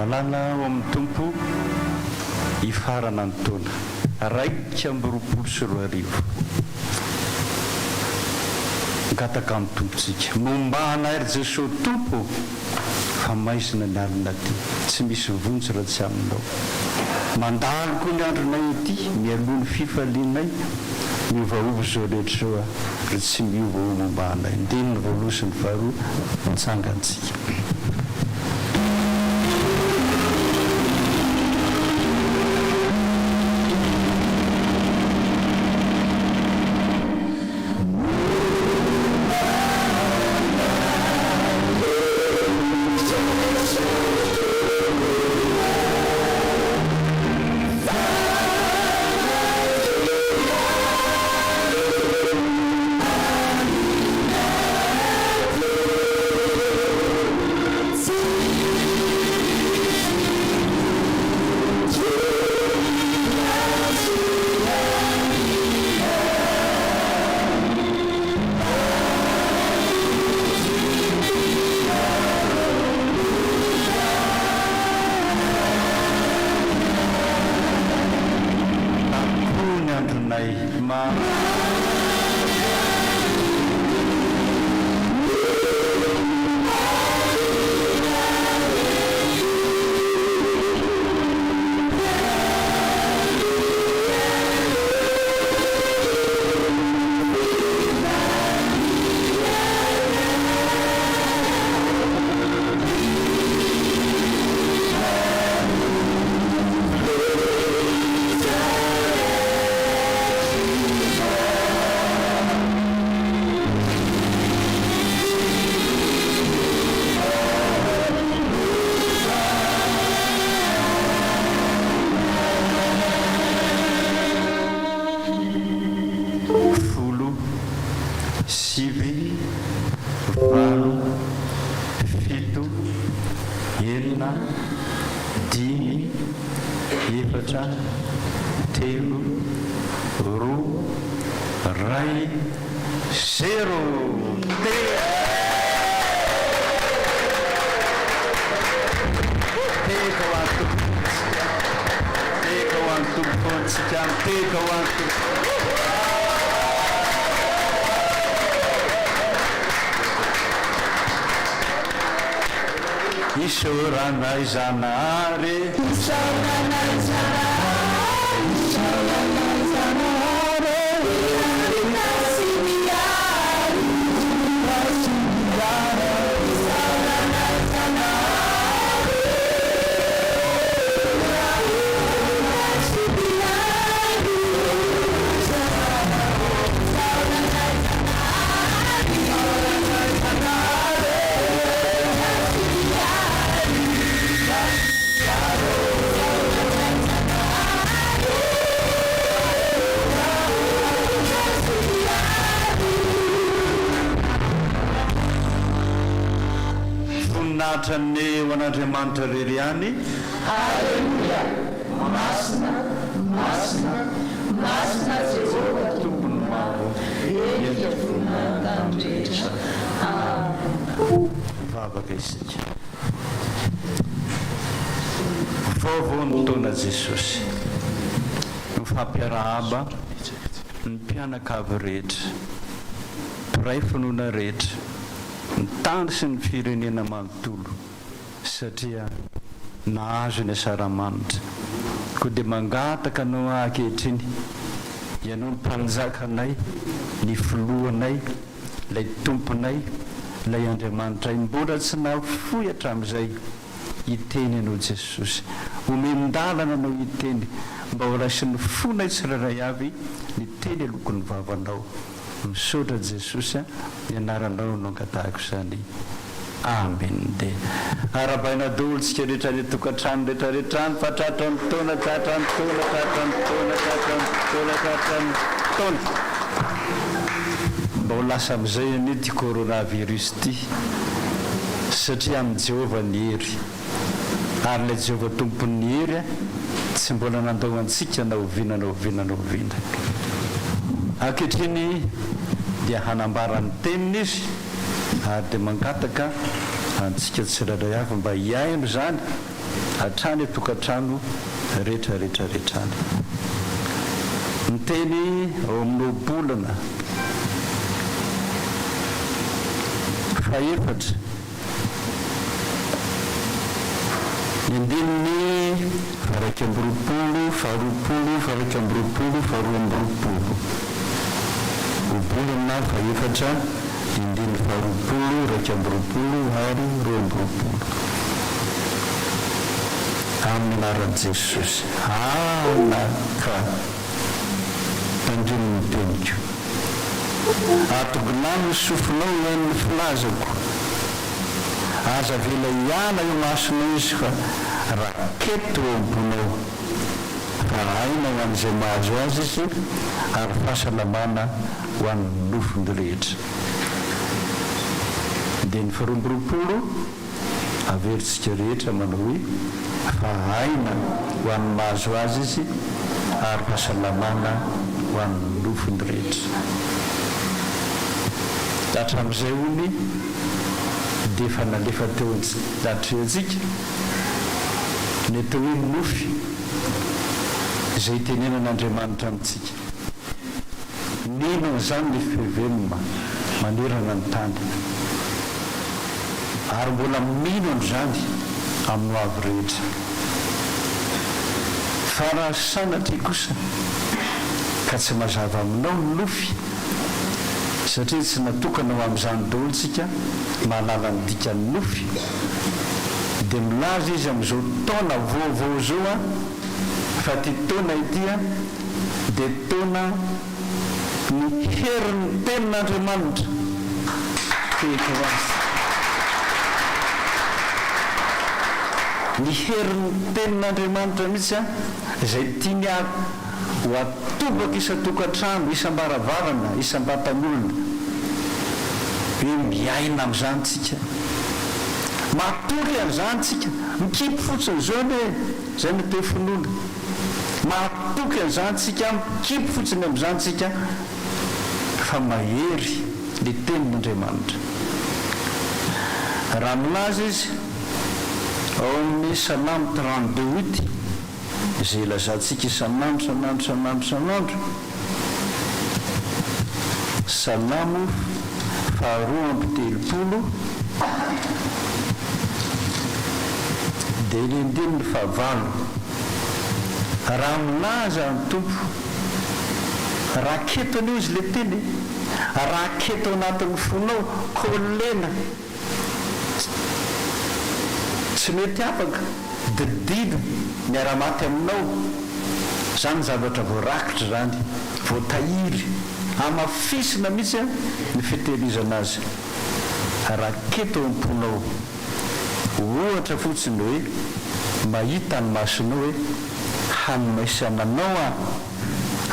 malala ao amin'ny tompo hifarana ny taona raika amby roapolo sy roa arivo gataka amin'ny tompontsika mombana ry Jesosy tompo fa maizina ny alina ty tsy misy vonjy raha tsy aminao mandalo koa ny andronay ety mialoha ny fifalinay miovaova zao rehetra zao ry tsy miova ho mombanay ndeniny voaloha sy ny faharoa mitsangantsika. Eo an'Andriamanitra rery ihany. Alleluia. Masina, masina, masina Jehova tompo. vavaka isika vaovao ny taona jesosy ny fampiarahaba ny mpianakavy rehetra mpiray finoana rehetra ny tany sy ny firenena manontolo satria nahazo ny asaramanitra koa dia mangataka anao ankehitriny ianao ny mpanjakanay ny filohanay ilay tomponay ilay andriamanitra y mbola tsy nafoy hatramin'izay hiteny ianao jesosy omendalana anao hiteny mba ho rasy ny fonay tsiraray avy ny teny alokon'ny vavanao misaotra jesosy ianaranao no angatahako izany amen. Dia arabaina dolontsika rehetra le tokantrano rehetrarehetrany fa tratrany taona tratrany taona tratrany taona tratrany taona tratrany taona mba ho lasa amin'izay any ty coronavirus ty satria amin'ny Jehovah ny hery ary ilay Jehovah tompony hery tsy mbola nandao antsika na oviana na oviana na oviana ankehitriny dia hanambarany teniny izy ary dia mangataka antsika tsirairay avy mba hiaino zany hatrany atokantrano rehetrarehetrarehetrany ny teny ao amin'ny bolana faefatra ny andininy faraiky ambiroapolo faharoapolo faraiky ambiroapolo faharoa ambiroapolo obolana faefatra indiny faharoapolo raiky ambiroapolo ary roa ambiroapolo amin'ny anaran'i Jesosy anaka tandrino ny teniko atogonano sofinao ian'ny filazako aza vela iana io masonao izy fa raketo ambonao fa aina ho an'izay mahazo azy izy ary fahasalamana ho an'ny nofony rehetra dia ny faharoambiroapolo averintsika rehetra manao hoe fa aina ho an'ny mahazo azy izy ary fahasalamana ho an'ny nofony rehetra hatramin'izay hony dia efa nalefa teo datra antsika ny atao hoe nofy izay tenenan'Andriamanitra amintsika ninona zany ny fiveloma manerana ny tany ary mbola minona zany amin'ny avy rehetra fa raha sanatry kosa ka tsy mazava aminao ny nofy satria tsy natokanao amin'izany dolontsika mahalala ny dikany nofy dia milaza izy amin'izao taona vaovao zao fa ty taona itya dia taona ny herin'ny tenin'Andriamanitra feko azy ny herin'ny tenin'Andriamanitra mihitsy izay tiany ho atobaka isatokantrano isam-baravarana isam-batan'olona hoe miaina amin'izany tsika matory an'izany tsika mikipy fotsiny zao hoe zay no te finoana mahatoky an'izany tsika mikipy fotsiny amin'izany tsika fa mahery le tenin'Andriamanitra raha milaza izy ao amin'ny salamo 32 izay ilazantsika isan'andro san'andro salamo faharoa amby telopolo dia ny andininy fahavalo raha milaza ny tompo raha keto anio izy le teny raha keto anatin'ny fonao kolena tsy mety afaka didina miara-maty aminao zany zavatra voarakitra zany voatahiry amafisina mihitsy ny fitehirizana azy raha keto amponao ohatra fotsiny hoe mahita ny masonao hoe hanymaisananao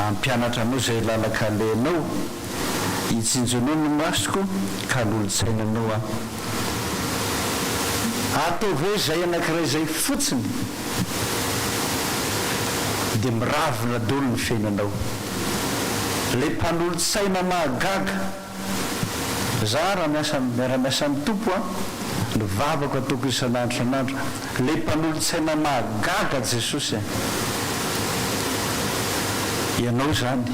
ampianatra anao zay lalakalenao hitsinjonao ny masoko ka lolotsainanao ataovy hoe zay anankiray zay fotsiny dia miravina dolo ny fiainanao le mpanolotsaina mahagaga za miara-miasan'ny tompo a ny vavako ataoko isan'andro san'andro le mpanolotsaina mahagaga jesosy ianao zany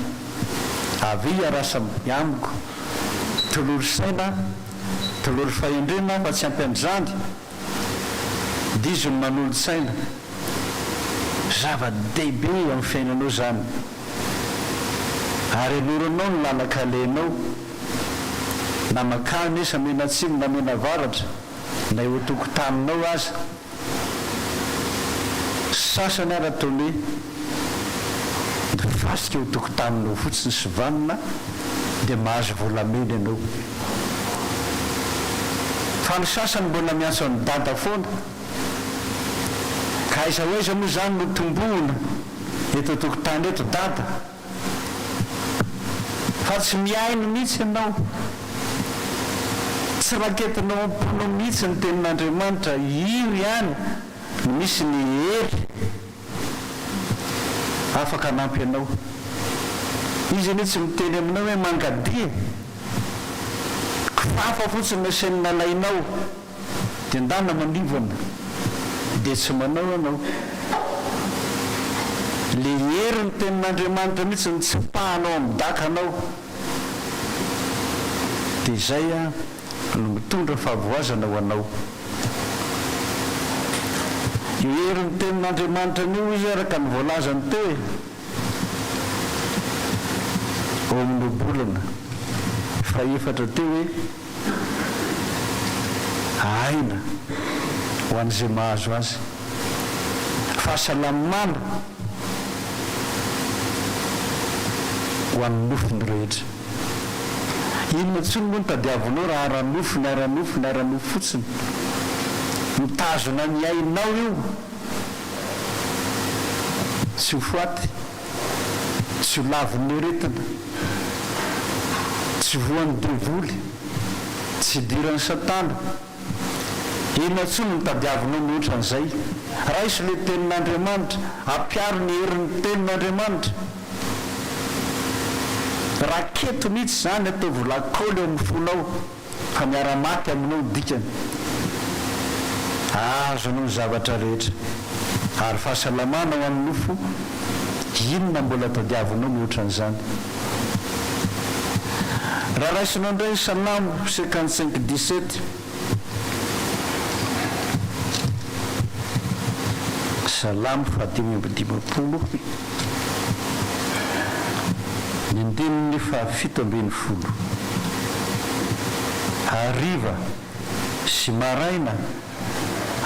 avy arasa amiko tolory saina tolory fahendrena fa tsy ampian'izany dizony manolotsaina zava-dehibe amin'ny fiainanao zany ary aloranao ny lalakalenao na makany isa mena atsimo na mena varatra na eo tokotaninao aza sasany ara ataony fasika eo tokotaninao fotsiny sy vanina dia mahazo volamena ianao fa ny sasany mbola miantso amin'ny dada foana ka aiza hoaiza moa zany no tombohona eto tokotany eto dada fa tsy miaino mihitsy ianao tsy raketinao amponao mihitsy ny tenin'Andriamanitra io ihany misy ny hery afaka nampy ianao izy anie tsy miteny aminao hoe mangadia kifafa fotsiny nasainy nalainao dia ndana manivana dia tsy manao ianao le hery ny tenin'Andriamanitra mihitsy ny tsipahanao amin'ny dakanao dia izay a no mitondra fahavoazana ho anao io hery ny tenin'Andriamanitra nio izy araka ny voalazany teo ao amin'ny bolana fa efatra teo hoe aina ho an'izay mahazo azy fahasalamana ho an'ny nofiny rehetra inona tsony moa nitadiavinao raha aranofiny aranofiny aranofo fotsiny mitazona ny ainao io tsy ho faty tsy ho lavin'ny aretina tsy voan'ny devoly tsy hidiran'ny satana inona tsony nitadiavinao mihoatra an'izay raha isy le tenin'Andriamanitra ampiaro ny herin'ny tenin'Andriamanitra raketo mihitsy zany atao volakôly eo amin'ny fonao fa miara-maty aminao dikany azonao ny zavatra rehetra ary fahasalamana ho amin'ny nofo inona mbola tadiavinao mihoatra an'izany raha raisinao indray salamo 55:17 salamo 5:50 ny ndininy 7:70 hariva sy maraina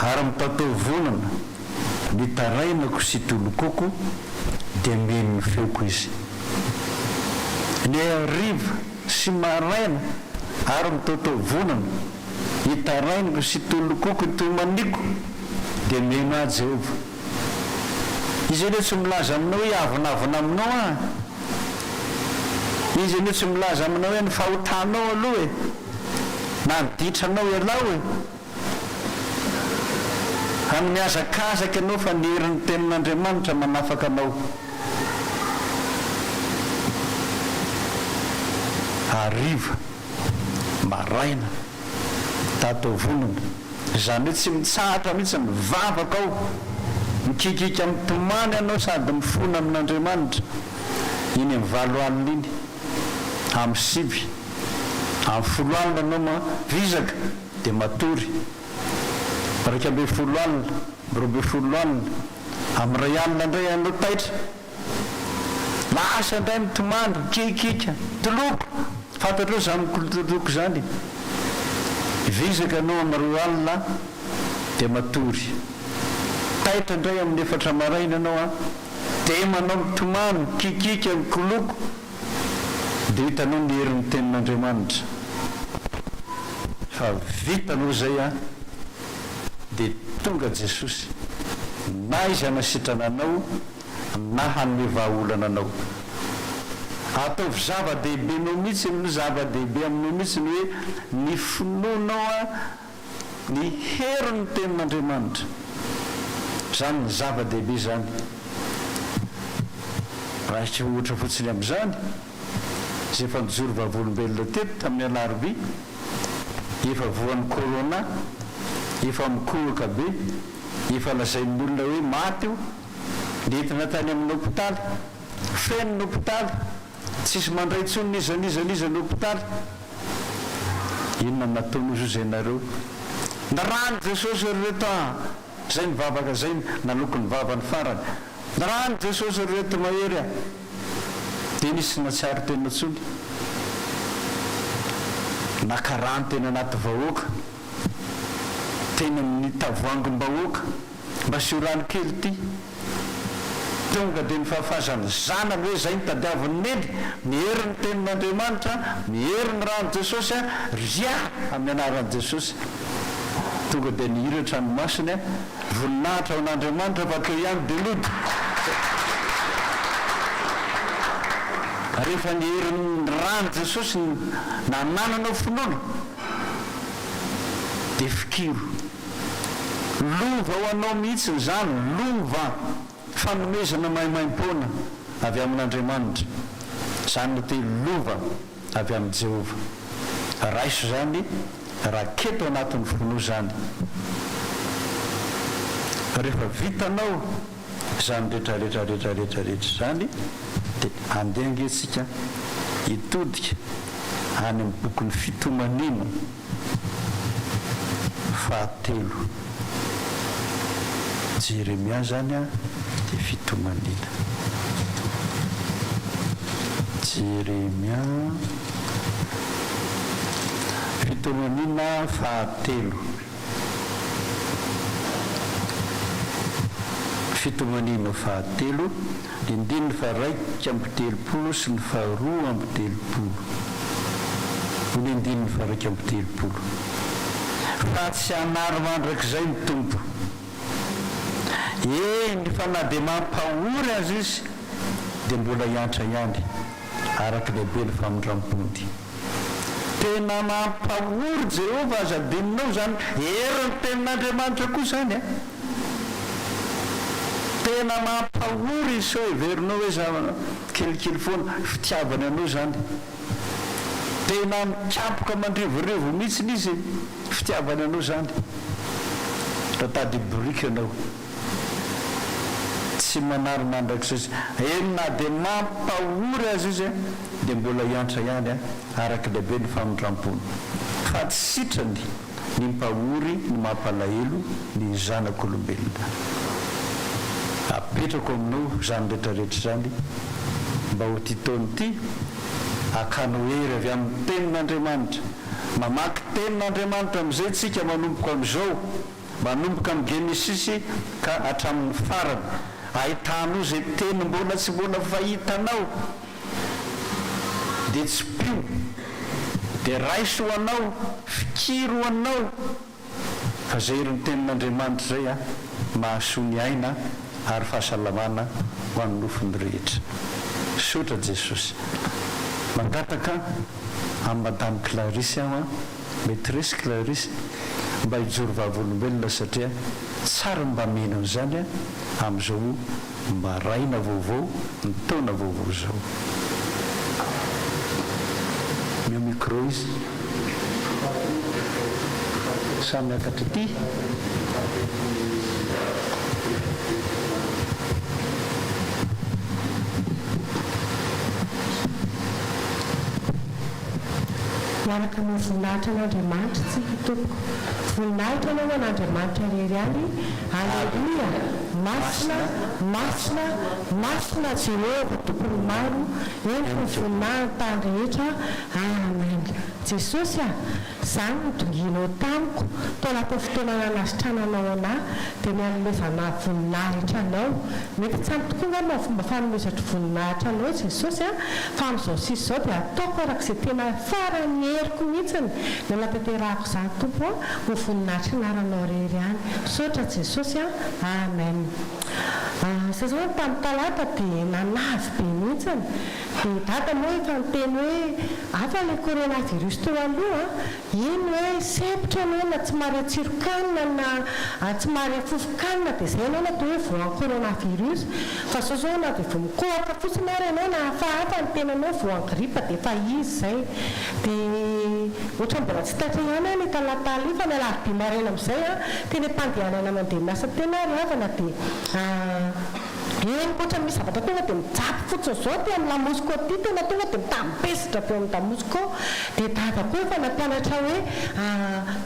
ary mitatao vonana nitarainako sy tolokoko dia meny ny feoko izy ny hariva sy maraina ary mitatao vonana nitarainako sy tolokoko tomaniko dia meno a Jehova izy anie tsy milaza aminao hoe avinavina aminao a izy anie tsy milaza aminao hoe ny fahotanao aloha na niditranao ialao amin'ny azakazaka ianao fa ny herin'ny tenin'Andriamanitra manafaka anao hariva maraina tatao vonana zany hoe tsy mitsahatra mihitsy mivavaka ao mikikika mitomany ianao sady mifona amin'Andriamanitra iny amin'ny 7 alina iny amin'ny 7 amin'ny 10 alina anao mavizaka dia matory 20 alina 20 alina amin'ny 2 alina indray ianao taitra lasa indray mitomany mikikika toloko fantatrao zany toloko zany vizaka anao amin'ny 2 alina dia matory taitra indray amin'ny 4 maraina anao a dia manao mitomany mikikika mikoloko dia hitanao ny herin'ny tenin'Andriamanitra fa vitanao zay a dia tonga Jesosy na izy hanasitrana anao na hanome vahaolana anao ataovy zava-dehibe nao mihitsy no zava-dehibe aminao mihitsy ny hoe ny finoanao a ny herin'ny tenin'Andriamanitra zany ny zava-dehibe zany raha tsy ohatra fotsiny amin'izany zay efa mijoro vavolombelona teto tamin'ny alarobia efa voan'ny corona efa mikohoka be efa lazain'ny olona hoe maty io nentina tany amin'ny hôpitaly feno ny hôpitaly tsisy mandray tsony nizanizanizany hôpitaly inona nataon'izy io zay nareo narano jesosy reto zay mivavaka zay nalokony vavany farany narano jesosy reto mahery a dia nisy natsiary tena tsony nakarano tena anaty vahoaka tena amin'ny tavoangom-bahoaka mba sy rano kely ty tonga dia nifahafazany zanany hoe zay nitadiaviny nely miherin'ny tenin'Andriamanitra miherin'ny rano jesosy a ria amin'ny anaran'i jesosy tonga dia nihiratra ny masiny a voninahitra ao an'Andriamanitra fa teo ihany dia lody rehefa niherin'ny rano jesosy nanananao finoana dia fikiro lova ho anao mihitsy zany lova fanomezana maimaim-poana avy amin'Andriamanitra zany no te lova avy amin'ny Jehova raiso zany raha keto anatin'ny fono zany rehefa vitanao zany rehetrarehetrarehetrarehetra zany dia andeha angetsika hitodika any amin'ny bokon'ny fitomanina 7 Jeremia zany a dia fitomanina Jeremia fitomanina 7 fitomanina 7 indininy fa 1:30 sy ny 2:30 ny indininy fa 1:30 fa tsy hanary mandrakizay ny tompo eny fa na dia mampahory azy izy dia mbola hiantra ihany araka lehibe ny famindrampony tena mampahory Jehova aza adinonao zany herin'ny tenin'Andriamanitra koa zany a tena mampahory izy sao heverinao hoe za kelikely foana fitiavany anao zany tena mikapoka mandrivorivo mihitsy izy fitiavany anao zany ratady borika anao tsy manary mandrakizay enina dia mampahory azy izy dia mbola hiantra ihany a araka lehibe ny famindrampony fa tsy sitrany ny mpahory ny mampalahelo ny zanak'olombelona apetrako aminao zany rehetrarehetra zany mba ho ty taony ity akano hery avy amin'ny tenin'Andriamanitra mamaky tenin'Andriamanitra amin'izay tsika manomboka amin'izao manomboka amin'ny Genesisy ka hatramin'ny farany ahitanao zay teny mbola tsy mbola fahitanao dia tsy pio dia raiso anao fikiro anao fa zay ry ny tenin'Andriamanitra zay a mahasoa ny aina ary fahasalamana ho an'ny nofony rehetra sotra Jesosy mangataka amin'ny madame Clarisse aho a maîtresse Clarisse mba hijoro vavolombelona satria tsara mba menany zany a amin'izao mba raina vaovao ny taona vaovao zao mio micro izy samy akatra ty miaraka amin'ny voninahitra an'Andriamanitra tsika tompoko voninahitra anao an'Andriamanitra rery any aleluia masina masina masina Jehova tompony maro eny fa voninahitra tany rehetra amen Jesosy a zany nodonginao tamiko tolapa fotoana nanasitrananao ana dia mianomezana voninahitra anao mety tsy ampy tokoa ngano fomba fanomezatra voninahitra anao Jesosy a fa amin'izao sisy zao dia ataoko arak'izay tena farany heriko mihitsiny no natanterahako zany tompo a ho voninahitra inaranao rery any sotra Jesosy a amen zay zao tamin'ny talata dia nanavy be mihitsiny dia dada moa efa miteny hoe afa ilay coronavirus teo aloha iny hoe sepitra anao na tsy mary atsirokanina na tsy mary afofokanina dia izay anao na atao hoe voan'ny coronavirus fa sao na dia vomikohatra fotsiny ary ianao na hafahafa ny tenanao voan'ny gripa dia efa izy izay dia ohatra mbola tsy tatra ihany ny talatala io fa ny alarobia maraina amin'izay teny ampandehanana mandeha miasa tena ary havana dia eny ohatra misy zavatra tonga dia mijapy fotsiny izao ty amin'ny lamosiko ty tena tonga dia mitambesitra teo amin'ny lamosiko dia dada koa efa nampianatra hoe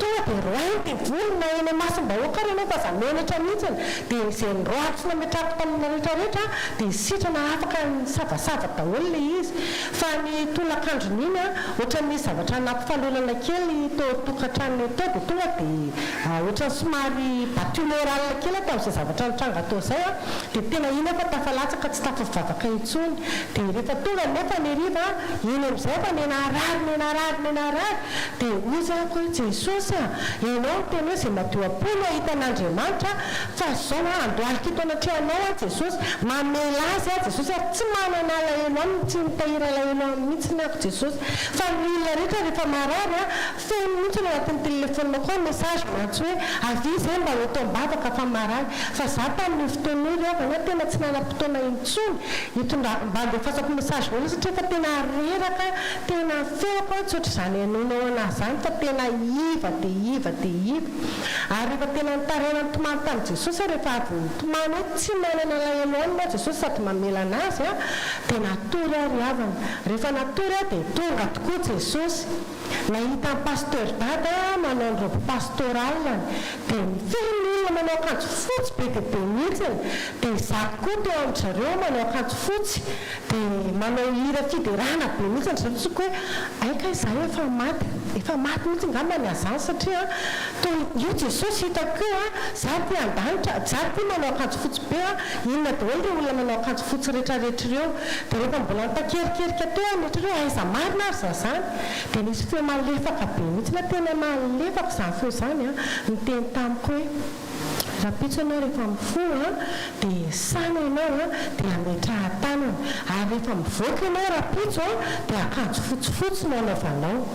tonga dia roainy dia volona eny masom-bahoaka ary ianao fa za menatra mihitsiny dia izay nyroato sy nametrako tamina rehetrarehetra dia sitrana afaka ny savasava daholo le izy fa ny tolakandrony iny ohatra misy zavatra nampifalolana kely tokantrano atao dia tonga dia ohatra somary batumoral kely tamin'izay zavatra nitranga atao izay dia tena iny fa tafalatsaka tsy tafavavaka intsony dia rehefa tonga nefa ny riva iny amin'izay fa nenarary dia ozy ako hoe jesosy ianao tena hoe izay madio apolo hitan'andriamanitra fa zao andohalika ito anatrehanao jesosy mamela azy jesosy tsy manana alaenao tsy mitahiry alaenao mihitsiny ako jesosy fa ny olona rehetra rehefa marary feno mihitsy no anatin'ny telefonina koa message mantso hoe avy zay mba hotoam-bavaka fa marary fa za tamin'ny fotoana io avana tena tsy nanam-potoana intsony hitondra mba andeha fasako message vola satria fa tena reraka tena feoko tsotra izany anonao anazy zany fa tena iva ary rehefa tena nitarena nitomany tamin' jesosy rehefa avy nitomany hoe tsy manana alaenao ma jesosy sady mamela anazy dia natory ary havana rehefa natory dia tonga tokoa jesosy nahita ny pasteur dada manao ny robe pastorale dia mifeny olona manao akanjo fotsy be dia be mihitsiny dia izaky koa teo amin'ny zareo manao akanjo fotsy dia manao hira fiderana be mihitsiny zao tsoko hoe aika izahay efa maty mihitsy ngamba ny azany satria io jesosy hitako za ty andanitra za ty manao akanjo fotsy be inona daholo re olona manao akanjo fotsy rehetrarehetra ireo dia rehefa mbola nitakerikeryka teo nehetra ireo aiza marina ary za zany dia nisy feo malefaka be mihitsy na tena malefaka izany feo zany ny teny tamiko hoe rapitso ianao rehefa mifoa dia sana ianao dia ametraha tanana ary rehefa mivoaka ianao rapitso dia akanjo fotsifotsy no anaovanao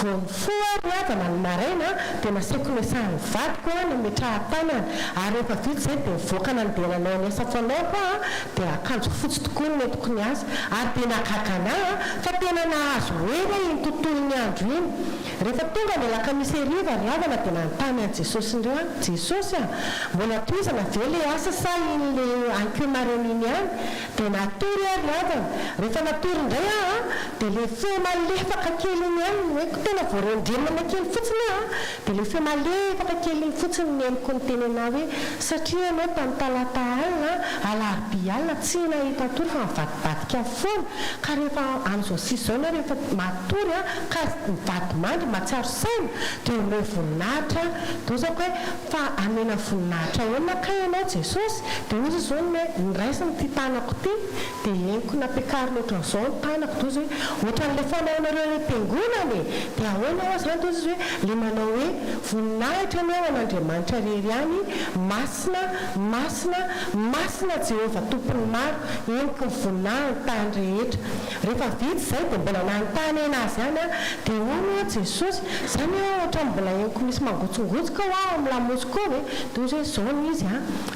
vao mifoa ary avana ny maraina dia nasaiko mesahan'ny vadiko nametraha tanana ary rehefa vita izay dia mivoaka nandehananao ny asa fanao koa dia akanjo fotsy tokoa no metoko ny azy ary dia nakakana fa tena nahazo hoe iny tontolony andro iny rehefa tonga ny alakamisy hariva ry havana dia nanontany an jesosy indreo jesosy mbola toizana ve le asa sa iny le ankemareny iny ihany dia natory ary havana rehefa natory indray dia le feo malefaka kely iny ihany hoe tena voarendremana kely fotsiny dia le feo malefaka kely iny fotsiny neniko ny tenena hoe satria anao tamin'ny talata alina alarobia alina tsy nahita tory fa mivadibadika foana ka rehefa amin'izao sisy zao rehefa matory ka mivady mandry matsiaro saina dia omeo voninahitra dia zako hoe fa amena voninahitra hoana ka ianao jesosy dia ozy zao niraisiny ty tanako ty dia eniko nampiakarina ohatran'izao ny tanako tozy hoe ohatran'le fanaonareo le mpiangonany dia ahoana zany tozy hoe le manao hoe voninahitra anao an'andriamanitra rery any masina jehova tompony maro eniko nyvoninahiny tany rehetra rehefa vity izay dia mbola nanontany anazy any dia hoana jesosy zany ohatra mbola eniko misy mangotsongotsika ao amin'ny lamosiko hoe dia ozy hoe zao ny izy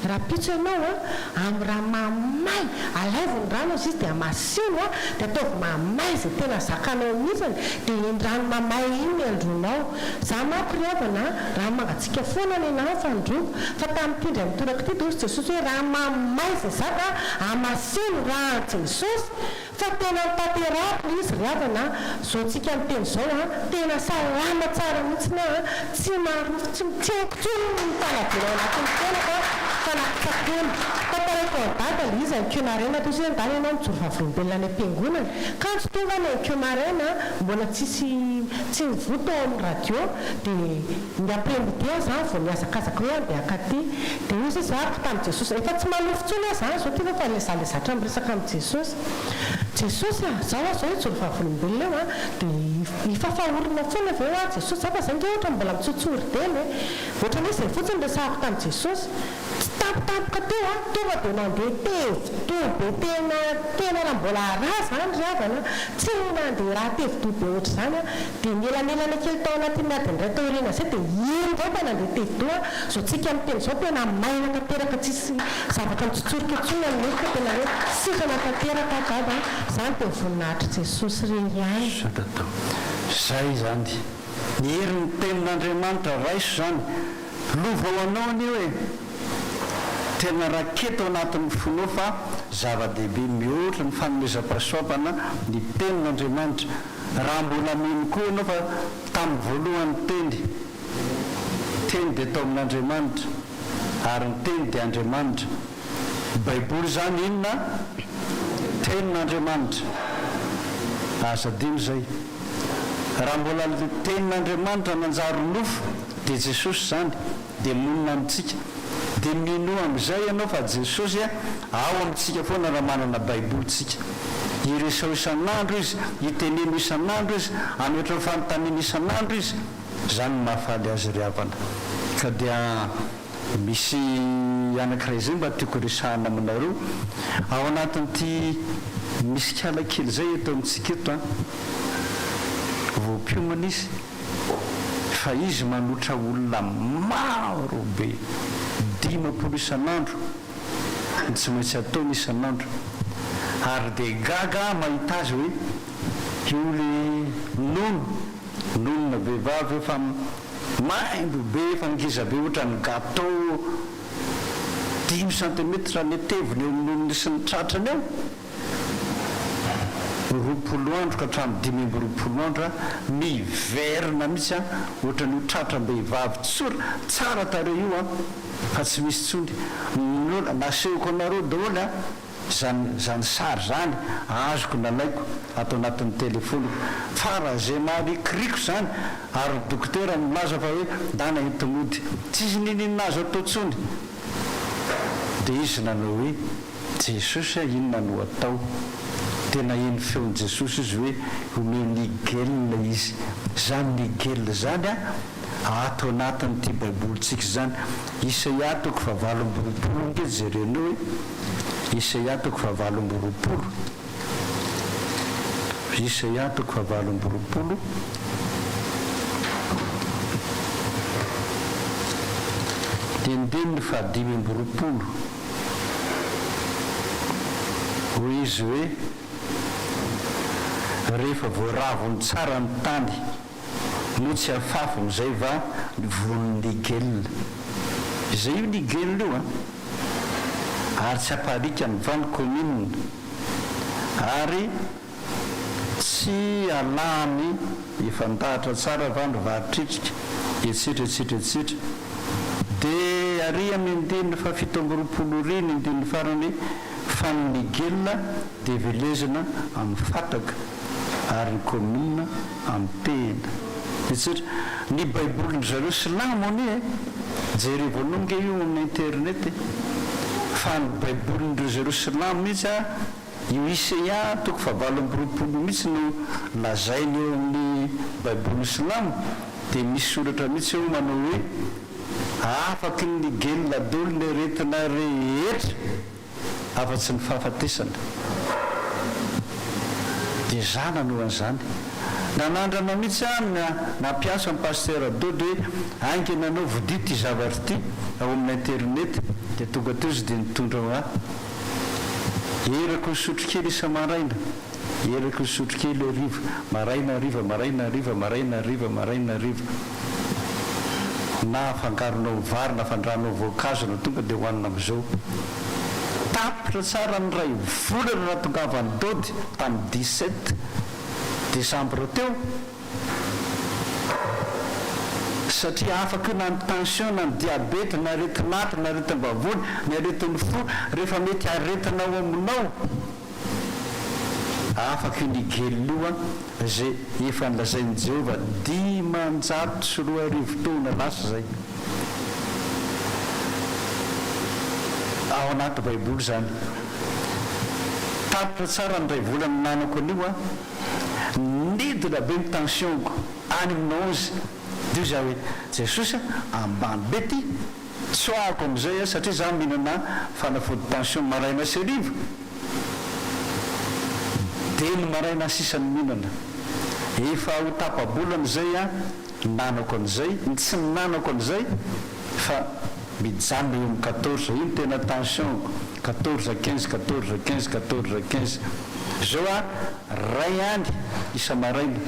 raha pitso ianao amin'ny raha mamay alaivony rano izy izy dia masino dia ataovy mamay izay tena zakanao mihitsiny dia iny rano mamay iny miandronao za manko ry havana raha mangatsika foana ny anao fandroko fa tamin'ny mpindry amin'ny toraka ty dia ozy jesosy hoe raha mamay izay zaka amasino raha jesosy fa tena nitaterako izy ry havana zao tsika miteny zao tena salama tsara mihitsiny tsy marofo tsy mitiakotsony ny tanadina anatin'ny tenaka fa nakitsakony tatareko dada le izy ankemarena tozy hoe ndany ianao mijoro vavolombelona ny ampiangonana kanjo tonga ny ankemarena mbola tsy mivoto ao amin'ny radio dia ny apremidi zany vao miazakazaka hoe andeha akaty dia ozy zako tamin'ny jesosy efa tsy malofontsony zany zao ty fa le za le zatra miresaka amin'ny jesosy zao ijoro vavolombelona dia ifafaorina foana aveo jesosy zafa zay nge ohatra mbola mitsotsory teny ohatra hoe izay fotsiny resahako tamin'ny jesosy tampotampoka teo tonga dia nandeha tevitobe tena raha mbola raha zany ravana tsy nandeha raha tevitobe oatra zany dia nielanelana kely tao anatin'ny adin'indray tao irena zay dia ino vaoka nandeha tevitoa zao tsika miteny zao tena maina tanteraka tsisy zavatra mitsotsorika intsony amin'nety tena hoe sirana tanteraka dada zany dia voninahitra jesosy rery ihany zay zany ny herin'ny tenin'andriamanitra raiso zany lovao anao any hoe tena raketo anatin'ny fonao fa zava-dehibe mihoatra ny fanomezam-pahasoapana ny tenin'andriamanitra raha mbola mino koa ianao fa tamin'ny voalohany teny dia tao amin'andriamanitra ary ny teny dia andriamanitra baiboly zany inona tenin'andriamanitra azadino zay raha mbola tenin'andriamanitra nanjary nofo dia jesosy zany dia monina amintsika dia mino amin'izay ianao fa jesosy ao amintsika foana raha manana baibolyntsika iresao isan'andro izy iteneno isan'andro izy anoatra ny fanontaniana isan'andro izy zany mahafaly azy ryavana ka dia misy anankiray zay mba tiako resahana aminareo ao anatin'ity misy kalakely zay eto amintsika eto voampiomana izy fa izy manotra olona maro be 10 isan'andro tsy maintsy ataony isan'andro ary dia gaga mahita azy hoe io le nonona vehivavy efa maimbo be efa ngiza be ohatra ny gâteau 10 centimetre ny teviny eo nonony sy ny tratrany eo 20 andro ka hatramin'ny 20 andro miverina mihitsy ohatra ny tratram-behivavy tsara tare io fa tsy misy tsony nasehoko anareo daholo zany sary zany azoko nalaiko atao anatin'ny telefoniko fa raha zay mahalikiriko zany ary dokotera milaza fa hoe dana entomody tsisy ninina azo atao tsony dia izy nanao hoe jesosy inona no atao tena eny feon'i jesosy izy hoe ome nigelina izy zany nigelina zany atao anatin'ity baibolyntsika zany Isaia toko fa 20 nge jerenao hoe Isaia toko fa 20 Isaia toko fa 20 tendeminy fa 20 hoy izy hoe rehefa voaravony tsara ny tany no tsy afafony zay va von'ny nigelina izay io nigelina io ary tsy aparika ny vany commune ary tsy alamy ifandahatra tsara vany varitritsika etsetretsetretsetra dia ary amendeny fa 70 riny endeny farany fa ny nigelina dia velezina amin'ny fataka ary ny commune amin'ny tena etsetra ny baiboliny zareo silamo anie jere voanonge io amin'ny internet fa ny baibolindreo zareo silamo mihitsy io Isaia toko fa 20 mihitsy no lazainy eo amin'ny baiboly silamo dia misy soratra mihitsy eo manao hoe afaky ny nigelina dolo ny retina rehetra afa-tsy ny fahafatesana dia zana no an'izany nanandrana mihitsy nampiasa ny paster dody hoe ange nanao vodity zavatra ity ao amin'ny internet dia tonga teo izy dia nitondra erako ny sotrokely isa-maraina erako ny sotrokely ariva maraina ariva maraina ariva maraina ariva maraina ariva na afangaronao vary na afandranao voankazo na tonga dia hohanina amin'izao tapitra tsara ny ray volana na tongavany dody tamin'ny 17 desambra teo satria afaka io na ny tension na ny diabeta na aretin'aty na aretim-bavony ny aretin'ny fo rehefa mety aretinao aminao afaka io nigelina io zay efa nilazain'i Jehova 500 taona lasa zay ao anaty baiboly zany tapitra tsara ny ray volana nanako an'io nidina be ny tensionko any amin'ny 11 dia za hoe jesosy ambany be ty soako am'izay a satria za mihinana fanafody tension maraina sy ariva dia ny maraina sisany mihinana efa ho tapabolana zay a nanako an'izay tsy ninanako an'izay fa mijanona eo amin'ny 14 io tena tension 14 zao a ray any isa maraina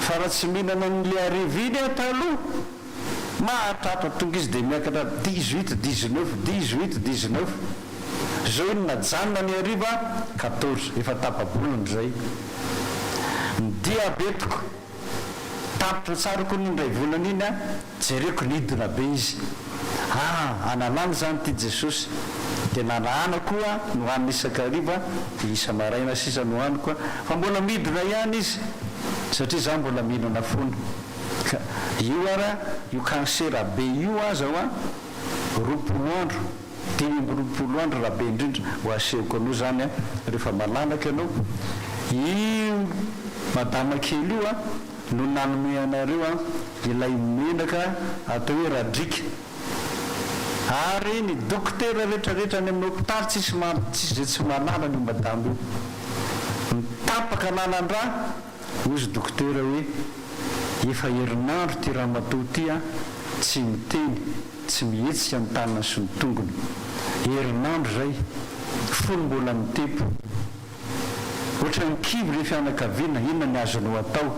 fa raha tsy mihinana n'le ariviny a taloha mahatratra tonga izy dia miakatra 18 zao iny najanona ny ariva 14 efa tapabolana zay ny diabetiko tapitra tsara koa nyndray volana iny a jereko nidina be izy analany zany ty jesosy dia nanahana koa nohanina isakariva dia isa maraina sisa nohany koa fa mbola midina ihany izy satria za mbola mihinana fona ka io ara io kansera be io aza ho a 20 andro 20 andro raha be indrindra ho asehoko anao zany a rehefa malanaka ianao io madama kely io a no nanome anareo a ilay menaka atao hoe radrika ary ny dokotera rehetrarehetra any amin'ny hôpitaly tsisy zay tsy malala ny madama io mitapaka lalan-draha ozy dokotera hoe efa herinandro ty raha matoa ty a tsy miteny tsy mihetsika amin'ny tanana sy ny tongony herinandro zay folo mbola mitepo ohatra ny kivy rehefa anakaviana inona ny azonao atao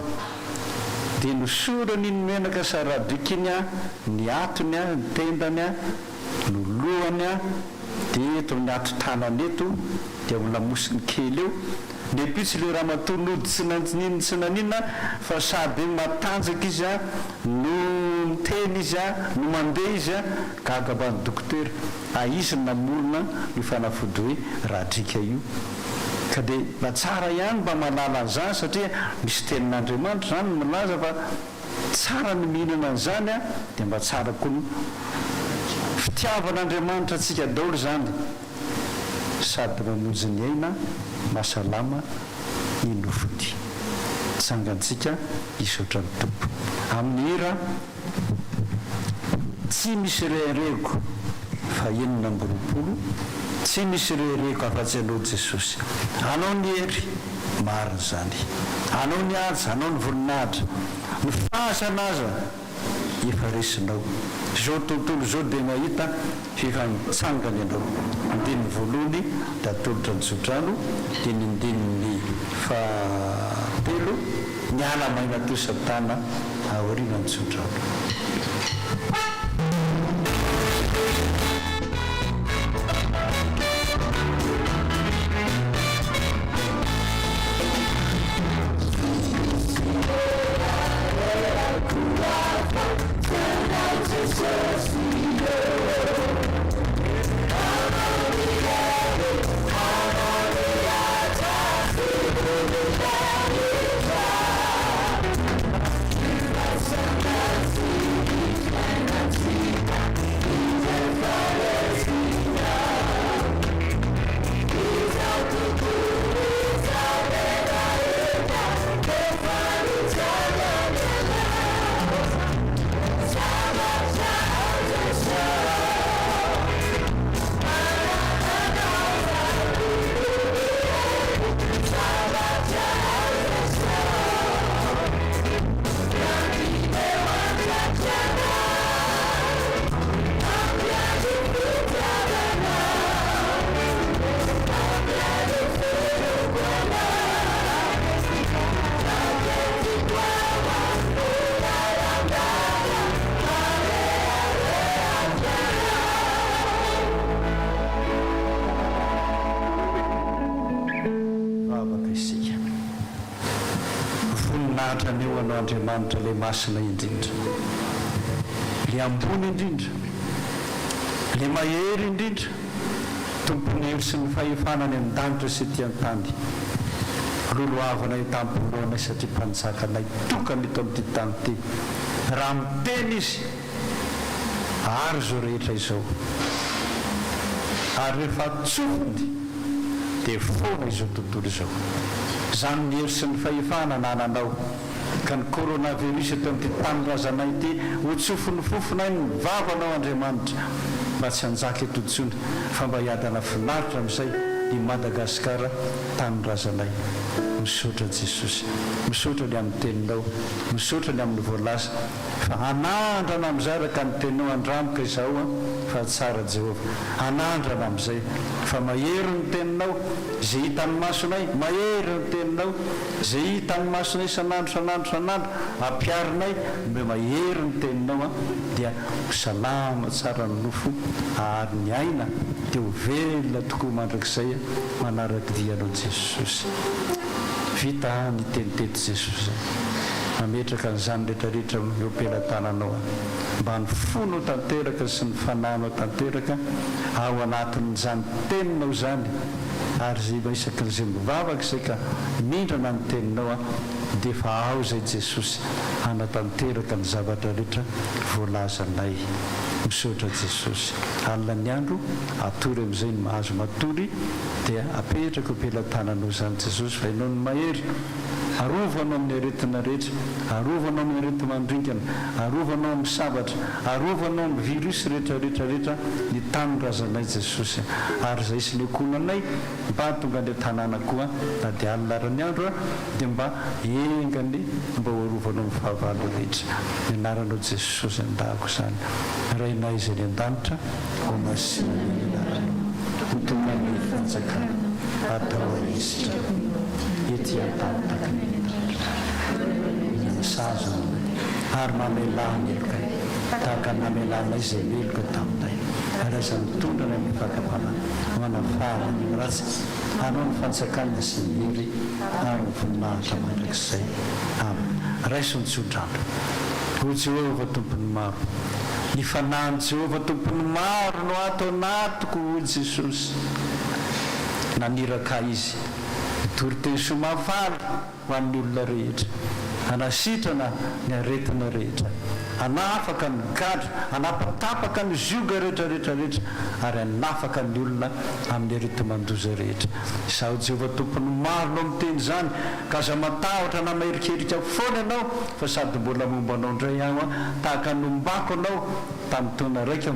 dia nosorany iny menaka saradrika iny a ny atony a ny tendany a no lohany a dia eto ny ato tanany eto dia olamosiny kely eo nepitsy le raha matonody tsy naninina fa sady matanjaka izy a no miteny izy a no mandeha izy a gagabany dokotera aiziny namolona io fanafody hoe radrika io ka dia mba tsara ihany mba malala an'izany satria misy tenin'andriamanitra zany milaza fa tsara ny mihinana an'izany a dia mba tsara koa ny fitiavan'andriamanitra atsika daholo zany sady mamonjy ny aina mahasalama ny nofody sangantsika isotra ny tompo amin'ny hira tsy misy rehareko fa 19 tsy misy rehareko afa-tsy anao jesosy anao ny hery marina zany anao ny aza anao ny voninahitra ny fahasanaza efa resinao zao tontolo zao dia mahita efa mitsangany ianao andininy voalohany da tolotra ny sodrano dia ny andininy fahatelo ny alamaina tosatana aorina ny sodrano Andriamanitra le masina indrindra le ambony indrindra le mahery indrindra tompony elo sy ny fahefanany amin'ny danitra sy ty an-tany loloavanay tampoloanay satria mpanjakanay tokany eto amin'ity tany ty raha miteny izy ary zao rehetra izao ary rehefa tsofony dia fona izao tontolo izao zany ny elo sy ny fahefana nananao ka ny coronavirus eto amin'ity tany razanay ity ho tsofony fofonay ny vavanao Andriamanitra mba tsy hanjaka etotsony fa mba hiadana finaritra amin'izay i Madagasikara tamin'ny razanay. Misaotra Jesosy, misaotra ny amin'ny teninao, misaotra ny amin'ny voalasa fa anandrana amin'izay araka ny teninao andramika izao fa tsara Jehovah, anandrana amin'izay fa mahery ny teninao zay hitan'ny masonay, mahery ny teninao zay hitan'ny masonay sanandro ampiarinay mbe mahery ny teninao dia salama tsara ny nofo ary ny aina dia ho velona tokoa mandrakizay manaraka dianao Jesosy. Vita ny teniteto Jesosy mametraka n'izany rehetrarehetra eo am-pelantananao mba ny fono tanteraka sy ny fananao tanteraka ao anatin'izany teninao zany ary zay maisaky n'izay mivavaka izay ka mindrana ny teninao dia efa ao zay Jesosy hanatanteraka ny zavatra rehetra voalazanay. Misaotra Jesosy, alina ny andro atory amin'izay ny mahazo matory dia apetraka am-pelantananao zany Jesosy fa ianao ny mahery. Arovanao amin'ny aretina rehetra, arovanao amin'ny aretimandrinkana, arovanao amin'ny sabatra, arovanao amin'ny virusy rehetrarehetrarehetra ny tamin'ny razanay Jesosy ary zay sy lekonanay mba tonga ny tanàna koa na dia alilarany andro dia mba engany mba ho arovanao amin'ny fahavalo rehetra. Ny anaranao Jesosy andahako izany rainay izay ny an-danitra ho masina ny anaranao mitonga ny fanjakana atao anisitra ety an-tanitaka ny sazo ary mamelana eloka tahaka namelana izay meloka taminay ary aza mitondra ny amin'ny fakapana manafara ny ratsy anao ny fanjakana sy ny hery ary ny voninahitra mandrakizay. Raiso ny tsodrandro ho Jehova tompony maro, ny fanahy Jehova tompony maro no ato anatiko ho Jesosy. Naniraka izy toriteso mavaly ho an'ny olona rehetra, anasitrana ny aretina rehetra, anafaka ny gadra, anapatapaka ny zioga rehetrarehetrarehetra ary anafaka ny olona amin'ny areti-mandoza rehetra. Izaho Jehova tompony maro no miteny zany ka aza matahotra na maherikerika foana ianao fa sady mbola momba anao indray aho tahaka nombako anao tamin'ny taona 1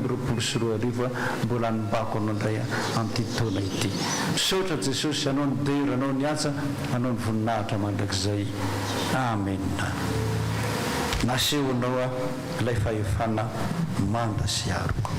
mbola nombako anao indray amin'ity taona ity. Misaotra Jesosy, anao ny dery, anao ny atsa, anao ny voninahitra mandrakizay. Amen. Nasehonao ilay fahefana manda sy aroko.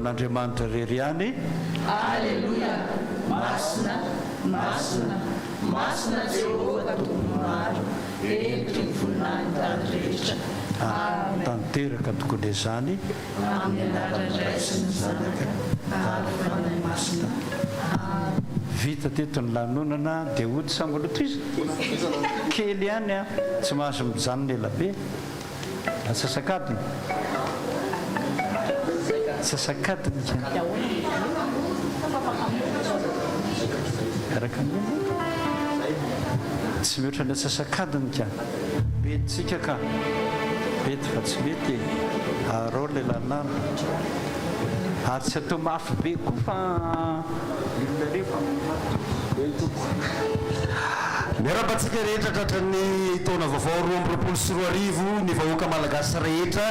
Andriamanitra rery ihany. Alleluia. Masina, masina, masina Jehova tompony maro, eto ny voninahiny tany rehetra. Tanteraka tokony izany amin'ny anarany Ray sy ny Zanaka ary fanahy masina. Vita teto ny lanonana dia hody samboloto izy kely ihany tsy mahazo mijanona elabe. Asasakadiny sasakadiny araka tsy mihoatra ny asasakadiny ka betytsika ka bety fa tsy mety arao lay lalàna ary tsy atao mafy be koa fa ilona rehefa miarabantsika rehetra tratrany taona vaovao 2024 ny vahoaka malagasy rehetra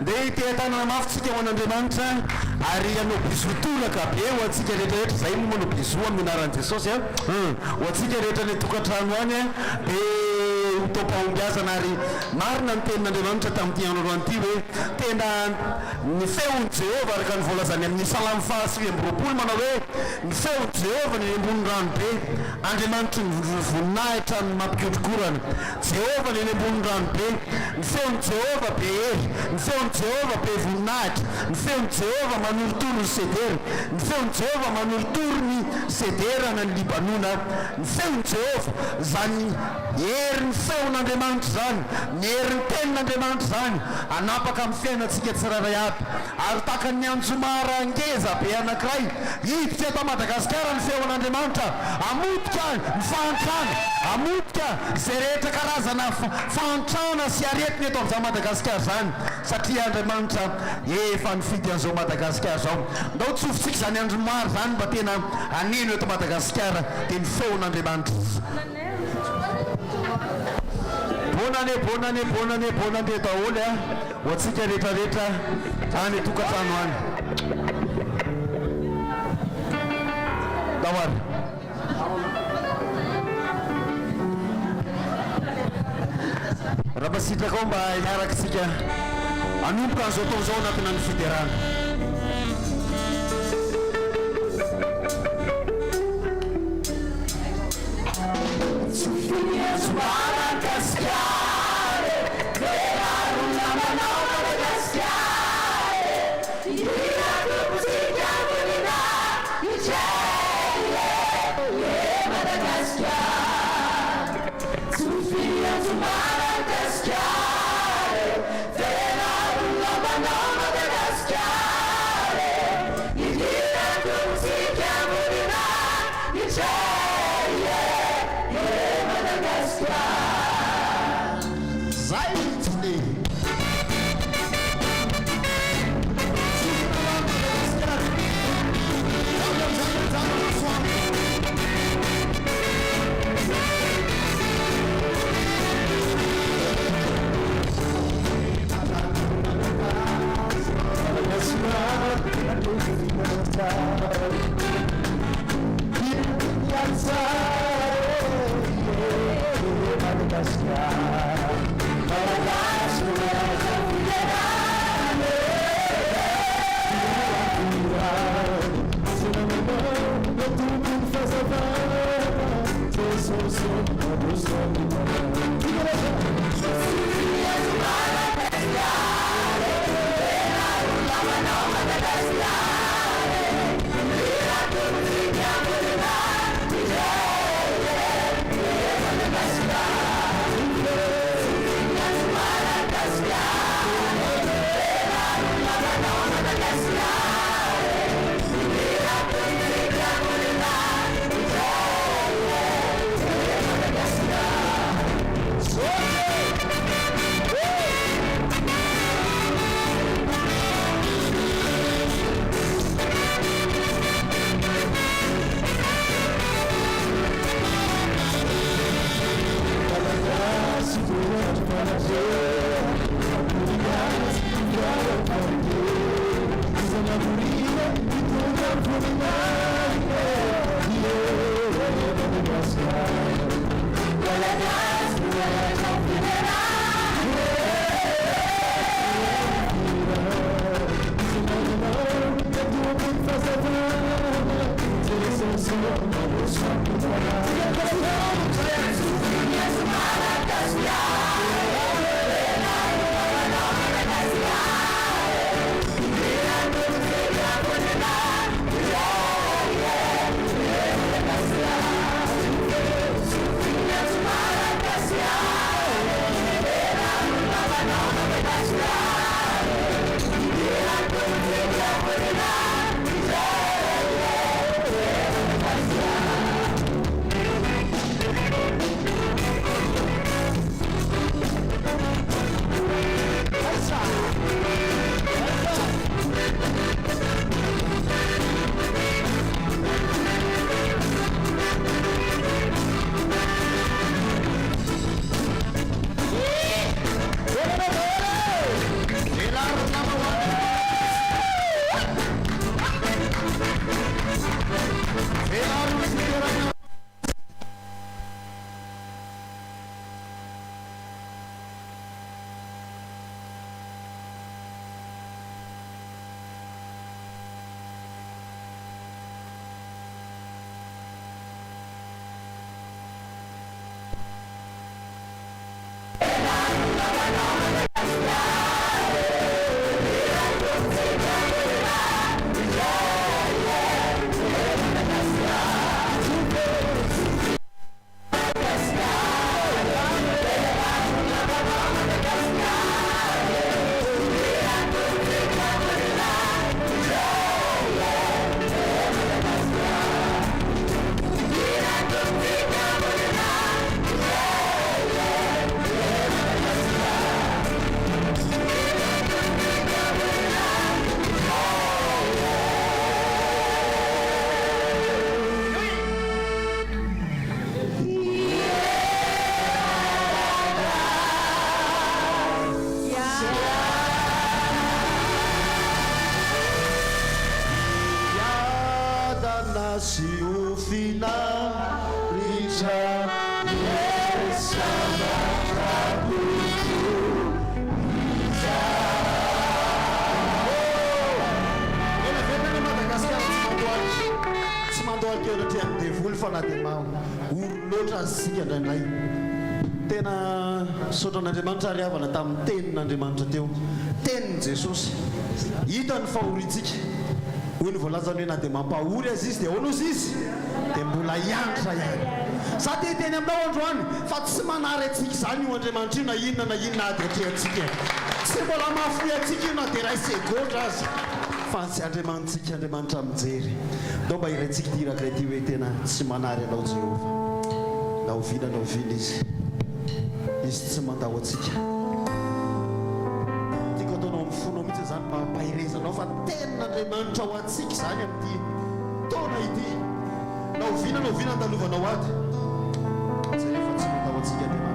dia itehantanana mafitsika ho an'Andriamanitra ary anao bizotolaka be ho antsika rehetrarehetra zay moa manao bizo amin'ny anaran'i Jesosy ho antsika rehetra ny tokantrano any dia tao-pahombiazana ary marina ny tenin'Andriamanitra tamin'ity androany ity hoe tena ny feon'i Jehova araka ny voalazany amin'ny Salamy 120 manao hoe ny feon'i Jehova ny ambony rano be Andriamanitra ny voninahitra ny mampikotrokorana Jehova ny ambony rano be ny feon'i Jehova be hery ny feon'i Jehova be voninahitra ny feon'i Jehova manolotoro ny sedera ny feon'i Jehova manolotoro ny sedera na ny Libanona ny feon'i Jehova zany herin'ny feon'Andriamanitra zany ny herin'ny tenin'Andriamanitra zany anapaka amin'ny fiainantsika tsiraray aby ary taka ny anjomara ngeza be anankiray hiditra eto Madagasikara ny feon'Andriamanitra amotika ny fahantrana amotika zay rehetra karazana fahantrana sy aretina eto amin'izao Madagasikara zany satria Andriamanitra efa nifidy an'izao Madagasikara zao ndao tsofintsika zany andromaro zany mba tena aneno eto Madagasikara dia ny feon'Andriamanitra bonane daholo ho antsika rehetrarehetra any tokantrano any dawary raha masitraka ao mba miarakitsika anomboka an'izao tao zao anatina ny fiderana Tena sotran'Andriamanitra ary avana tamin'ny tenin'Andriamanitra teo tenin' Jesosy hitany fahoritsika hoy ny voalazany hoe na dia mampahory azy izy dia ahoanazy izy dia mbola hiantra ihany sa te teny aminao androany fa tsy manary atsika izany io Andriamanitra io na inona ady atrehantsika tsy mbola mahafoy atsika io na dia ray segotra azy fa tsy Andriamanitra mijery dao mba iraintsika ty irak'iray ty hoe tena tsy manary anao Jehova na ovinanao vina izy tsy mandao atsika tiako ataonao amin'ny fonao mihitsy zany mampahirezanao fa tenin'Andriamanitra ho atsika zany amin'ity taona ity na ovina andalovanao ady zay rehefa tsy mandao atsika Andriamanitra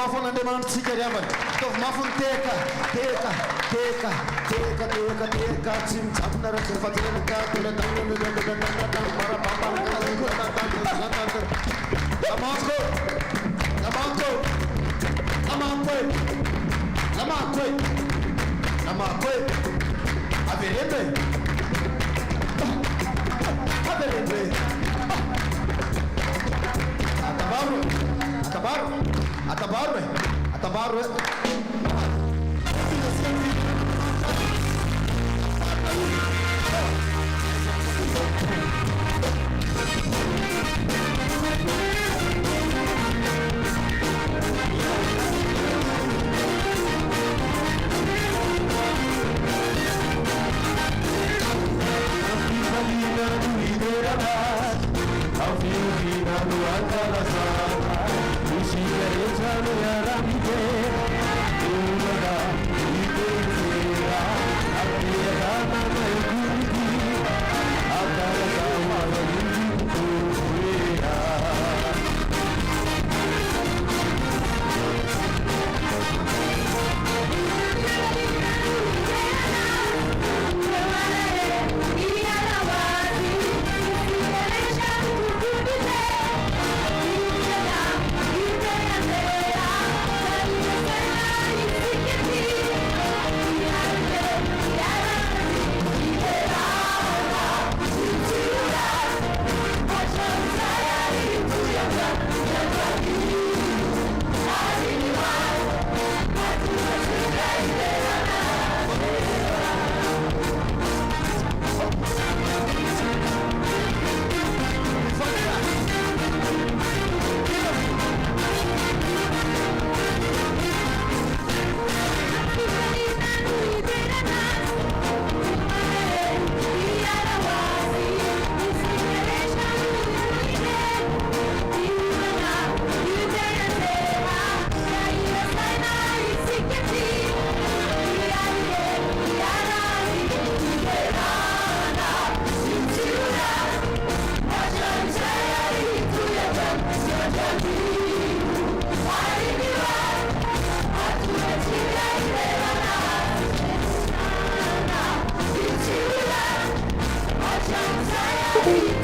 Mafon'Andriamanitsika ry avany ataovy mafony teka teka teka teka teka teka tsy mijabona raha fahatsirenaka Lamanko Lamanko Lamanko Lamanko Lamanko Averende Averende Atabaru Atabaru Atabaru Atabaru Yeah.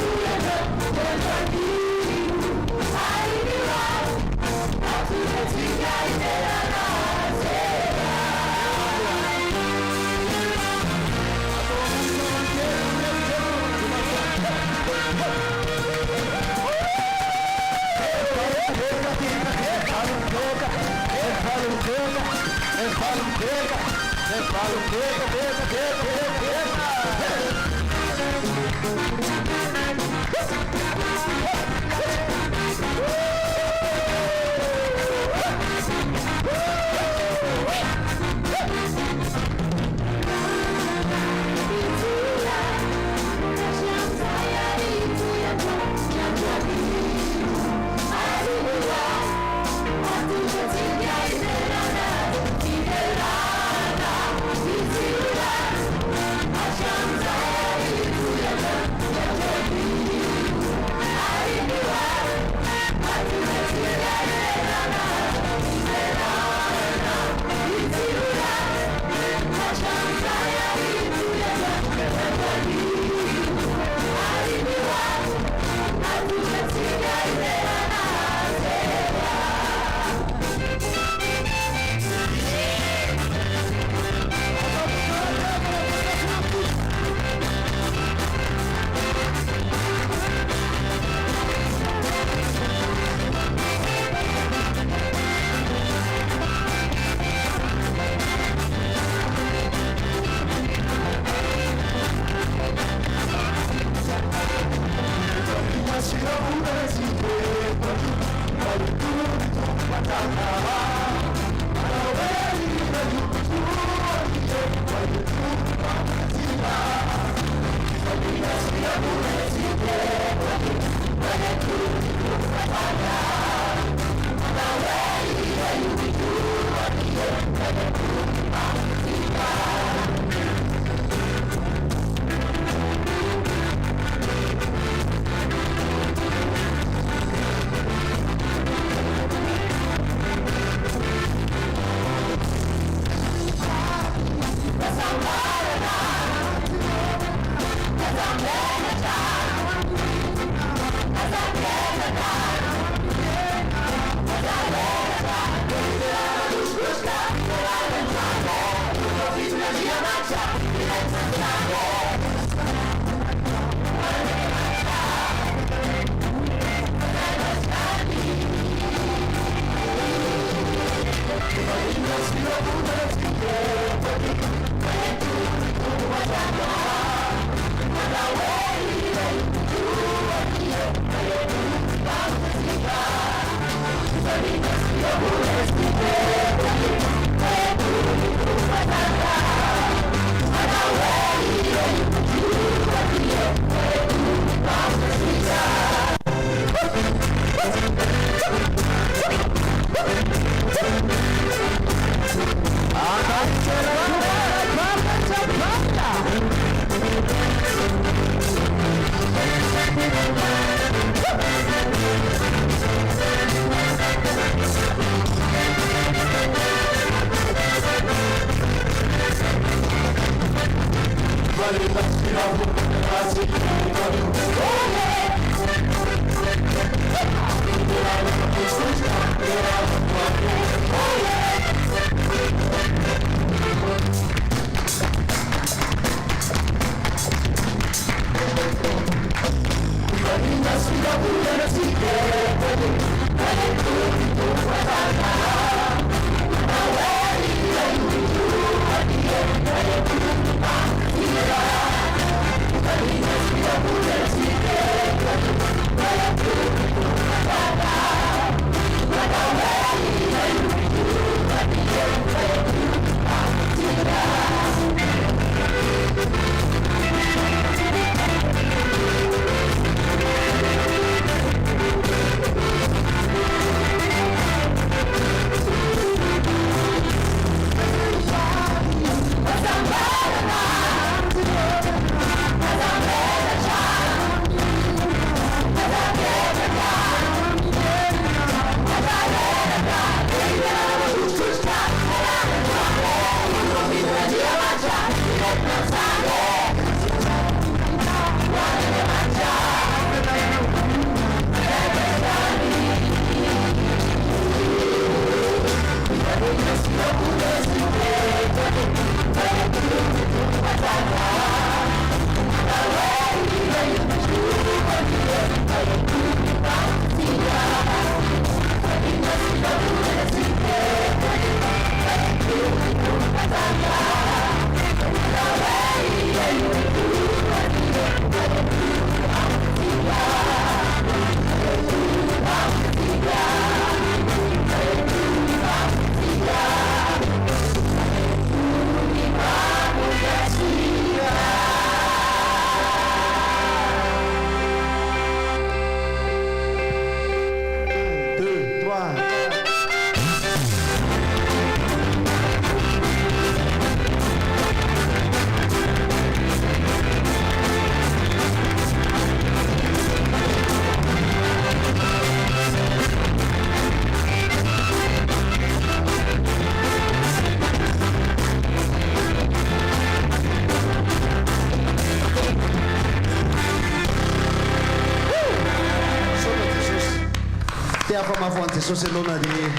Mahafoany Jesosy alona dia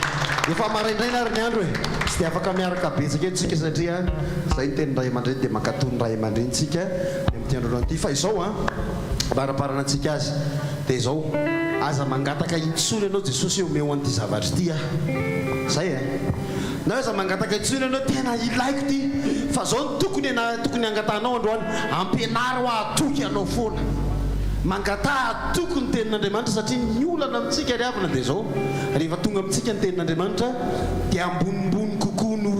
efa maraindraina ary ny andro e tsy dia afaka miaraka betsaka etsika satria zay ny teny ray aman-dreny dia mankatony ray aman-drentsika amin'ny androany ity fa izao a barabarana antsika azy dia izao aza mangataka intsony ianao Jesosy eo meo an'ity zavatra ity a zay a na aza mangataka intsony ianao tena ilaiko ity fa zao ny tokony angatanao androany ampianary ho atoky anao foana mangata tokony tenin'Andriamanitra satria ny olana amintsika ry havana dia zao rehefa tonga amintsika ny tenin'Andriamanitra dia ambonimbony kokoa no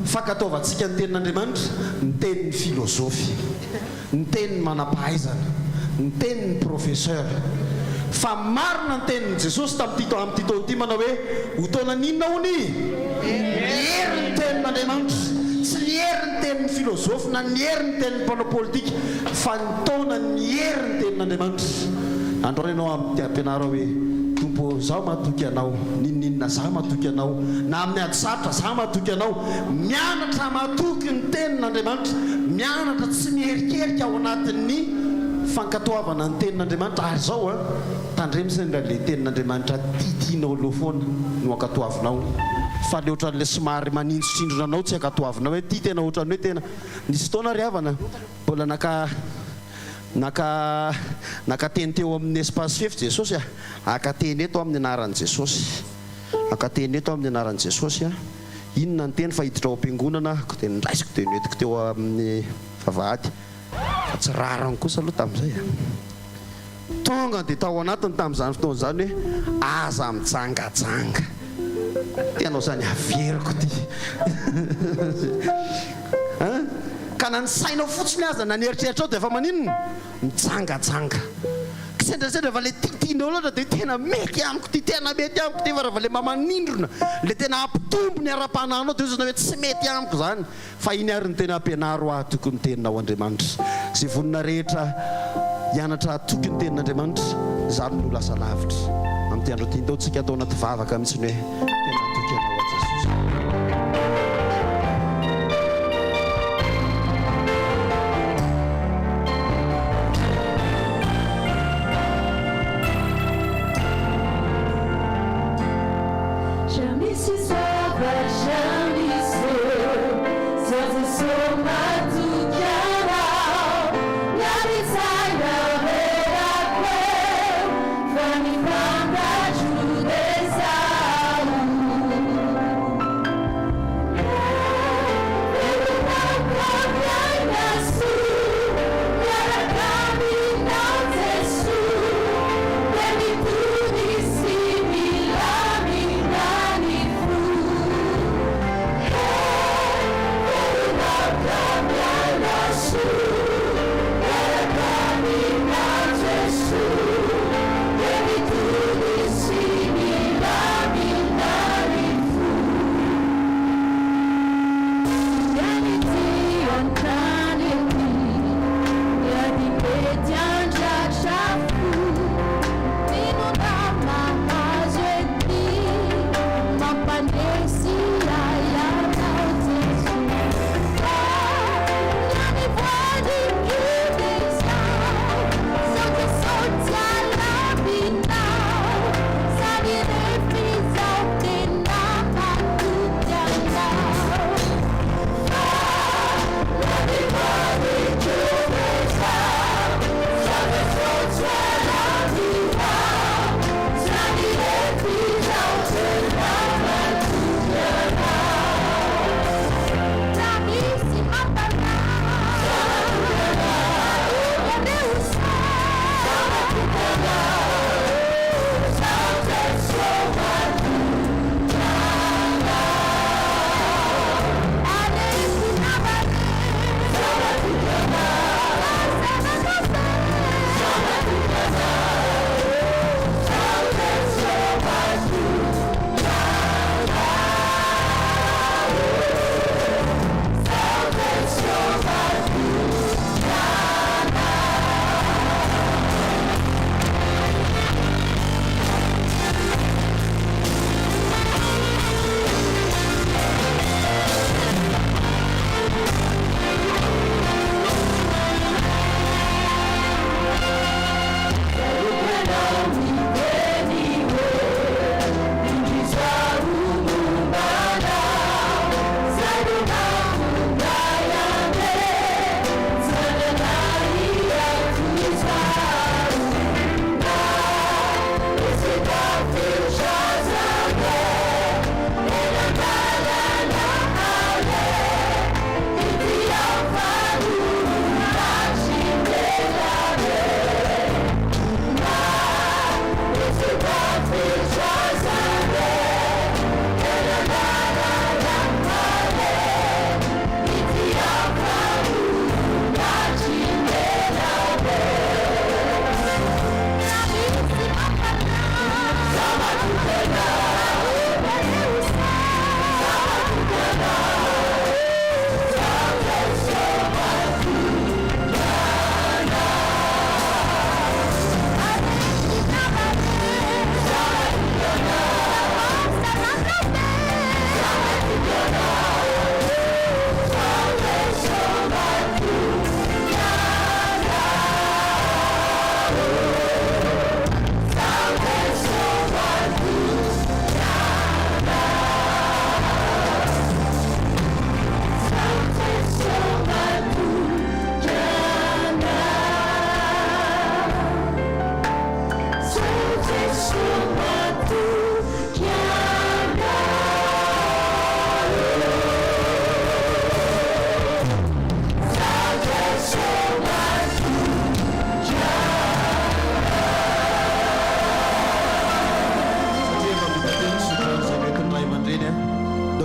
fakataovantsika ny tenin'Andriamanitra ny tenin'ny filozofy ny tenin'ny manam-pahaizana ny tenin'ny professeur fa marina ny tenin'i Jesosy amin'ity taona ity manao hoe ho taona ninona hony niery ny tenin'Andriamanitra tsy niery ny tenin'ny filozofy na niery ny tenin'ny mpanao politika fa ny taona niery ny tenin'Andriamanitra andro ianao amin'ny ampianarao hoe tompo zaho mahatoky anao ninninona zaho mahatoky anao na amin'ny adisatra zaho mahatoky anao mianatra mahatoky ny tenin'Andriamanitra mianatra tsy miherikerika ao anatin'ny fankatoavana ny tenin'Andriamanitra ary zao a tandremisany le tenin'Andriamanitra titinao aloha foana no ankatoavinao fa le ohatran'le somary manintsitsindronanao tsy ankatoavinao hoe ty tena ohatran'ny hoe tena nisy taona ry havana mbola nakateny teo amin'ny espace fefy Jesosy a akateny eto amin'ny anaran'i Jesosy akateny eto amin'ny anaran'i Jesosy a inona ny teny fa hiditra ao am-piangonana ko dia niraisiko dia noentiko teo amin'ny vavahady fa tsy rarany kosa aloha tamin'izay tonga dia tao anatiny tamin'izany fotoana izany hoe aza mijangajanga tenao zany averiko ty ka na ny sainao fotsiny aza na nieritreritra ao dia efa maninona mijangajanga sendrasendra fa le titianao loatra dia tena mety amiko ty tena mety amiko ty fa raha va le mamanindrona le tena ampitombo ny ara-pananao dia zana hoe tsy mety amiko zany fa iny ary ny tena ampianaro ahy tokony teninao Andriamanitra zay vonina rehetra hianatra tokony tenin'Andriamanitra zany no lasa lavitra amin'ny andro ty tao tsika atao anaty vavaka mihitsy ny hoe tena toky anao a Jesosy. Fruit.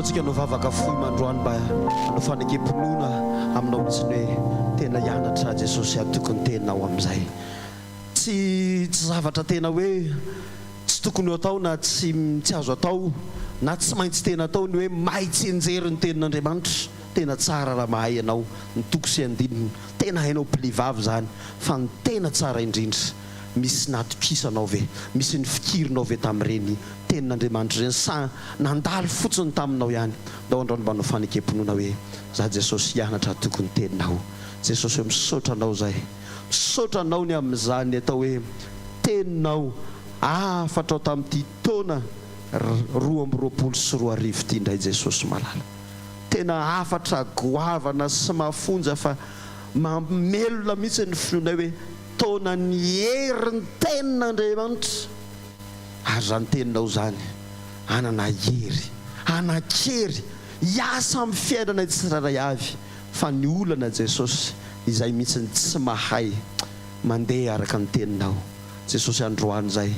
tsika no vavaka foy mandroany mba no fanekempinoana aminao mihitsy ny hoe tena hianatra Jesosy tokony tenao amin'izay tsy zavatra tena hoe tsy tokony atao na tsy azo atao na tsy maintsy tena atao ny hoe mahay tsenjery ny tenin'Andriamanitra tena tsara raha mahay ianao ny toko sy andininy tena hainao mpilivavy zany fa ny tena tsara indrindra misy natokisanao ve misy ny fikirinao ve tamin'ireny tenin'Andriamanitra ireny sa nandalo fotsiny taminao ihany ndao androany mba no fanekempinoana hoe za Jesosy hianatra tokony teninao Jesosy hoe misaotra anao zay misaotra anao ny amin'izany atao hoe teninao afatrao tamin'ity taona 2024 ity indray Jesosy malala tena afatra goavana sy mafonja fa mamelona mihitsy ny finoana hoe taona ny herin'ny tenin'Andriamanitra ary zany teninao zany anana hery anakery hiasa amin'ny fiainana tsiraray avy fa ny olana Jesosy izay mihitsy ny tsy mahay mandeha araka ny teninao Jesosy androany zay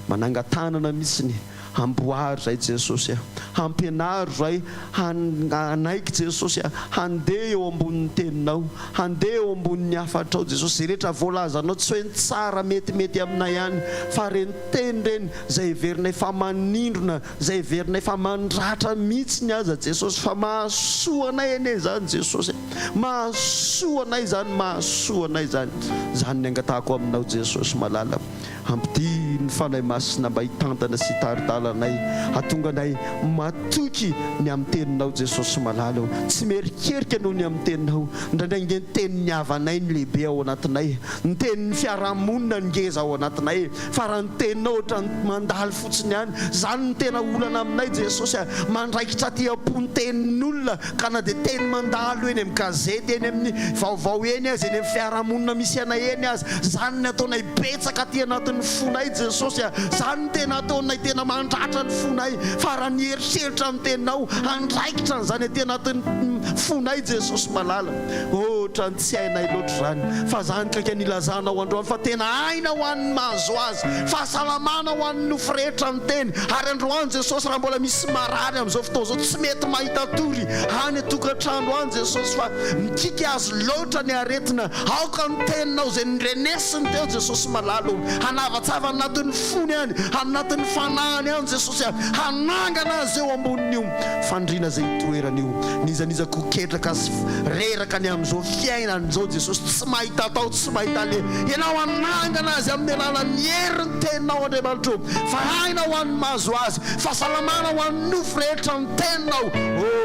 manangatanana mihitsy ny amboary zay Jesosy hampianaro zay anaiky Jesosy handeha eo ambonin'ny teninao handeha eo ambonin'ny afatrao Jesosy zay rehetra voalazanao tsy hoe ny tsara metimety aminay ihany fa reny teny reny zay heverinay fa manindrona zay heverinay fa mandratra mihitsy ny aza Jesosy fa mahasoa anay ene zany Jesosy mahasoa anay zany zany ny angatahako aminao Jesosy malala ampity ny fanahy masina mba hitantana sy taritalanay hatonga anay matoky ny amin'ny teninao Jesosy malala tsy merikerika noho ny amin'ny teninao ndraindray ny tenin'ny havanay ny lehibe ao anatinay ny tenin'ny fiarahamonina ny ngeza ao anatinay fa raha ny teninao ohatra mandalo fotsiny ihany zany ny tena olana aminay Jesosy mandraikitra ty-apony tenin'olona ka na dia teny mandalo eny amin'ny gazety eny amin'ny vaovao eny azy eny amin'ny fiarahamonina misy anay eny azy zany ny ataonay betsaka ty anatin'ny fonay Jesosy zany tena ataonay tena mandratra ny fonay fa raha ny eritreritra ny teninao andraikitra n'izany aty anatin'ny fonay Jesosy malala ohatra ny tsy hainay loatra zany fa zany kaiky nilazanao androany fa tena aina ho an'ny mahazo azy fahasalamana ho an'ny nofirehetra ny teny ary androany Jesosy raha mbola misy marary amin'izao fotoana zao tsy mety mahita tory any tokantrano any Jesosy fa mikika azy loatra ny aretina aoka ny teninao zay nyrenesiny teo Jesosy malala hanavatsava anatin'ny fony any anatin'ny fanahany any Jesosy hanangana azy eo amboniny io fandrina zay toerana io nizaniza koketraka sy reraka ny amin'izao fiainany zao Jesosy tsy mahita atao tsy mahita le ianao hanangana azy amin'ny alalan'ny herin'ny teninao Andriamanitra fa aina ho an'ny mahazo azy fahasalamana ho an'ny nofo rehetra ny teninao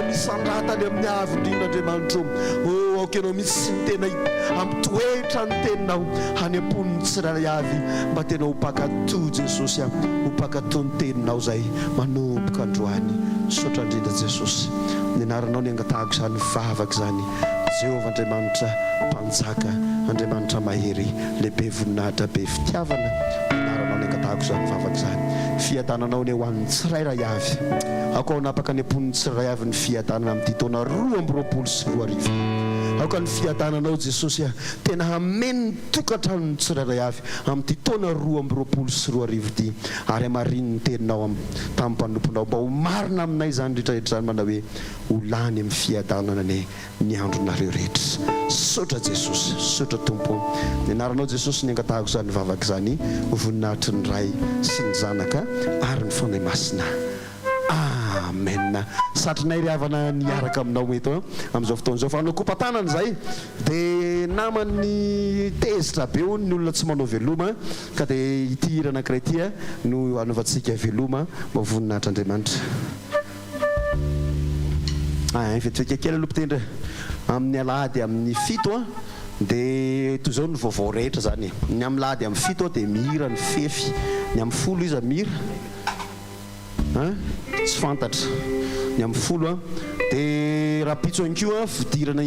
misandratany amin'ny avindrina Andriamanitra aoka ianao misy sy ny tena ampitoetra ny teninao any amponiny tsiraray avy mba tena hopakato Jesosy hopakato ny teninao zay manomboka androany sotra indrindra Jesosy ny anaranao ny angatahako zany vavaka zany Jehovah Andriamanitra mpanjaka Andriamanitra mahery lehibe voninahitra be fitiavana ny anaranao ny angatahako zany vavaka zany fiadananao ny ho an'ny tsirairay avy ako ao napaka ny amponiny tsirairay avy ny fiadanana amin'ity taona 2024 aoka ny fiadananao Jesosy tena hameny tokantrano ny tsirairay avy amin'ity taona 2024 ity ary amariny ny teninao tamin'ny mpanomponao mba ho marina aminay zany rehetrarehetra zany manao hoe holany amin'ny fiadanana ny andronareo rehetra sotra Jesosy sotra tompo ny anaranao Jesosy ny angatahako zany vavaka zany voninahitry ny ray sy ny zanaka ary ny fanahy masina amen satrinay riavana niaraka aminao eto amin'izao fotoana zao fa anao kopatanana zay dia namany tezitra be ho ny olona tsy manao veloma ka dia ity hira anankiray ity no anaovantsika veloma mba voninahitra Andriamanitra vetiveka kely aloha mpitendra amin'ny alahady amin'ny fito dia toy izao ny vaovao rehetra zany ny amin'ny lahady amin'ny fito dia mihira ny fefy ny amin'ny folo izy mihira tsy fantatra ny amin'ny folo dia raha pitso an'kio fidirana